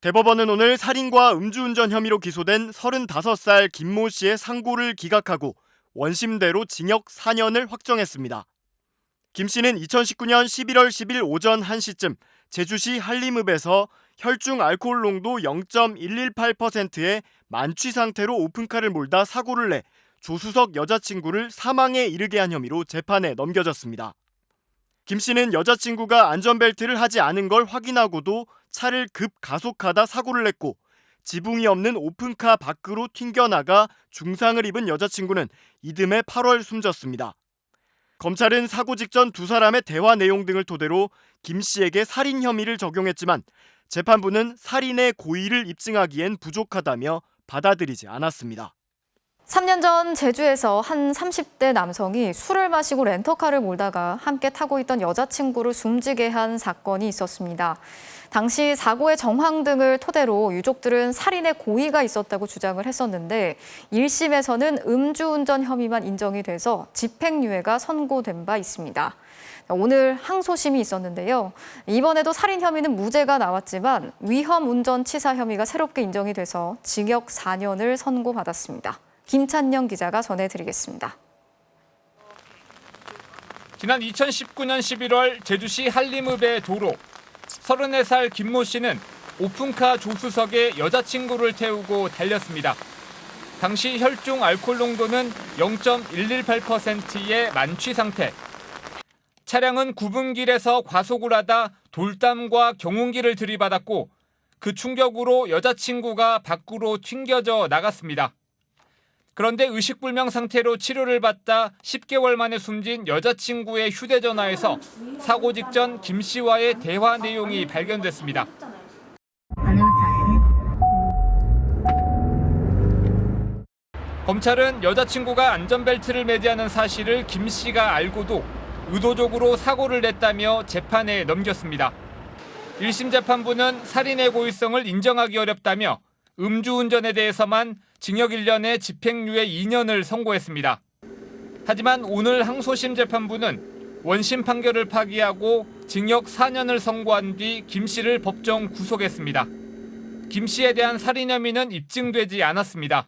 대법원은 오늘 살인과 음주운전 혐의로 기소된 35살 김모 씨의 상고를 기각하고 원심대로 징역 4년을 확정했습니다. 김 씨는 2019년 11월 10일 오전 1시쯤 제주시 한림읍에서 혈중 알코올 농도 0.118%의 만취 상태로 오픈카를 몰다 사고를 내 조수석 여자친구를 사망에 이르게 한 혐의로 재판에 넘겨졌습니다. 김 씨는 여자친구가 안전벨트를 하지 않은 걸 확인하고도 차를 급 가속하다 사고를 냈고 지붕이 없는 오픈카 밖으로 튕겨나가 중상을 입은 여자친구는 이듬해 8월 숨졌습니다. 검찰은 사고 직전 두 사람의 대화 내용 등을 토대로 김 씨에게 살인 혐의를 적용했지만 재판부는 살인의 고의를 입증하기엔 부족하다며 받아들이지 않았습니다. 3년 전 제주에서 한 30대 남성이 술을 마시고 렌터카를 몰다가 함께 타고 있던 여자친구를 숨지게 한 사건이 있었습니다. 당시 사고의 정황 등을 토대로 유족들은 살인의 고의가 있었다고 주장을 했었는데 1심에서는 음주운전 혐의만 인정이 돼서 집행유예가 선고된 바 있습니다. 오늘 항소심이 있었는데요. 이번에도 살인 혐의는 무죄가 나왔지만 위험운전치사 혐의가 새롭게 인정이 돼서 징역 4년을 선고받았습니다. 김찬영 기자가 전해드리겠습니다. 지난 2019년 11월 제주시 한림읍의 도로. 34살 김모 씨는 오픈카 조수석에 여자친구를 태우고 달렸습니다. 당시 혈중 알코올 농도는 0.118%의 만취 상태. 차량은 구분길에서 과속을 하다 돌담과 경운기를 들이받았고 그 충격으로 여자친구가 밖으로 튕겨져 나갔습니다. 그런데 의식불명 상태로 치료를 받다 10개월 만에 숨진 여자친구의 휴대전화에서 사고 직전 김 씨와의 대화 내용이 발견됐습니다. 검찰은 여자친구가 안전벨트를 매지 않은 사실을 김 씨가 알고도 의도적으로 사고를 냈다며 재판에 넘겼습니다. 1심 재판부는 살인의 고의성을 인정하기 어렵다며 음주운전에 대해서만 징역 1년에 집행유예 2년을 선고했습니다. 하지만 오늘 항소심 재판부는 원심 판결을 파기하고 징역 4년을 선고한 뒤 김 씨를 법정 구속했습니다. 김 씨에 대한 살인 혐의는 입증되지 않았습니다.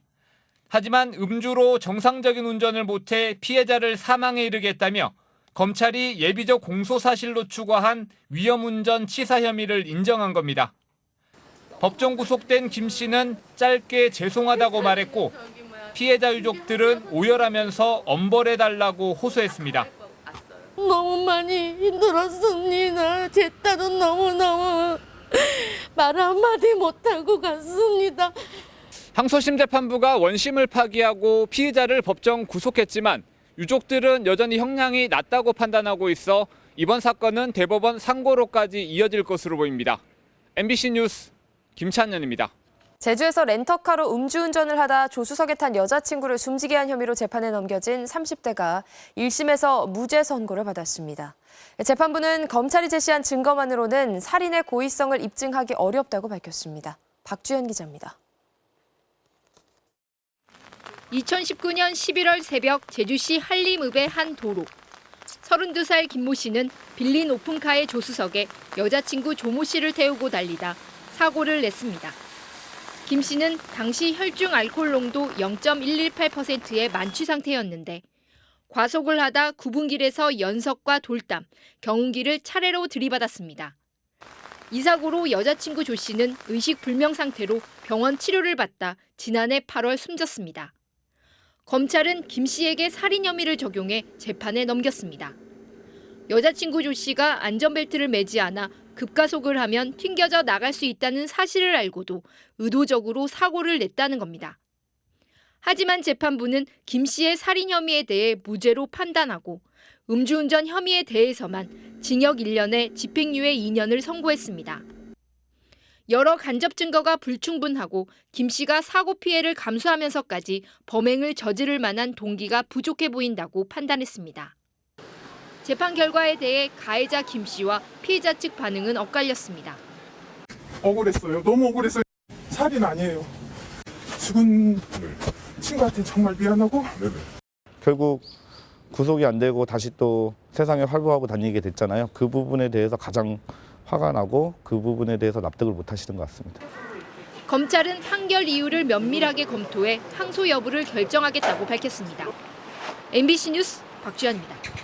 하지만 음주로 정상적인 운전을 못해 피해자를 사망에 이르게 했다며 검찰이 예비적 공소사실로 추가한 위험운전 치사 혐의를 인정한 겁니다. 법정 구속된 김 씨는 짧게 죄송하다고 말했고 피해자 유족들은 오열하면서 엄벌해달라고 호소했습니다. 너무 많이 힘들었습니다. 제 딸은 너무너무 말 한마디 못하고 갔습니다. 항소심 재판부가 원심을 파기하고 피해자를 법정 구속했지만 유족들은 여전히 형량이 낮다고 판단하고 있어 이번 사건은 대법원 상고로까지 이어질 것으로 보입니다. MBC 뉴스 김찬현입니다. 제주에서 렌터카로 음주운전을 하다 조수석에 탄 여자친구를 숨지게 한 혐의로 재판에 넘겨진 30대가 1심에서 무죄 선고를 받았습니다. 재판부는 검찰이 제시한 증거만으로는 살인의 고의성을 입증하기 어렵다고 밝혔습니다. 박주현 기자입니다. 2019년 11월 새벽 제주시 한림읍의 한 도로. 32살 김모 씨는 빌린 오픈카의 조수석에 여자친구 조모 씨를 태우고 달리다 사고를 냈습니다. 김 씨는 당시 혈중 알코올 농도 0.118%의 만취 상태였는데 과속을 하다 구분길에서 연석과 돌담, 경운기를 차례로 들이받았습니다. 이 사고로 여자친구 조 씨는 의식불명 상태로 병원 치료를 받다 지난해 8월 숨졌습니다. 검찰은 김 씨에게 살인 혐의를 적용해 재판에 넘겼습니다. 여자친구 조 씨가 안전벨트를 매지 않아 급가속을 하면 튕겨져 나갈 수 있다는 사실을 알고도 의도적으로 사고를 냈다는 겁니다. 하지만 재판부는 김 씨의 살인 혐의에 대해 무죄로 판단하고 음주운전 혐의에 대해서만 징역 1년에 집행유예 2년을 선고했습니다. 여러 간접 증거가 불충분하고 김 씨가 사고 피해를 감수하면서까지 범행을 저지를 만한 동기가 부족해 보인다고 판단했습니다. 재판 결과에 대해 가해자 김 씨와 피해자 측 반응은 엇갈렸습니다. 억울했어요. 너무 억울했어요. 살인 아니에요. 죽은 친구한테 정말 미안하고. 결국 구속이 안 되고 다시 또 세상에 활보하고 다니게 됐잖아요. 그 부분에 대해서 가장 화가 나고 그 부분에 대해서 납득을 못 하시는 것 같습니다. 검찰은 판결 이유를 면밀하게 검토해 항소 여부를 결정하겠다고 밝혔습니다. MBC 뉴스 박주연입니다.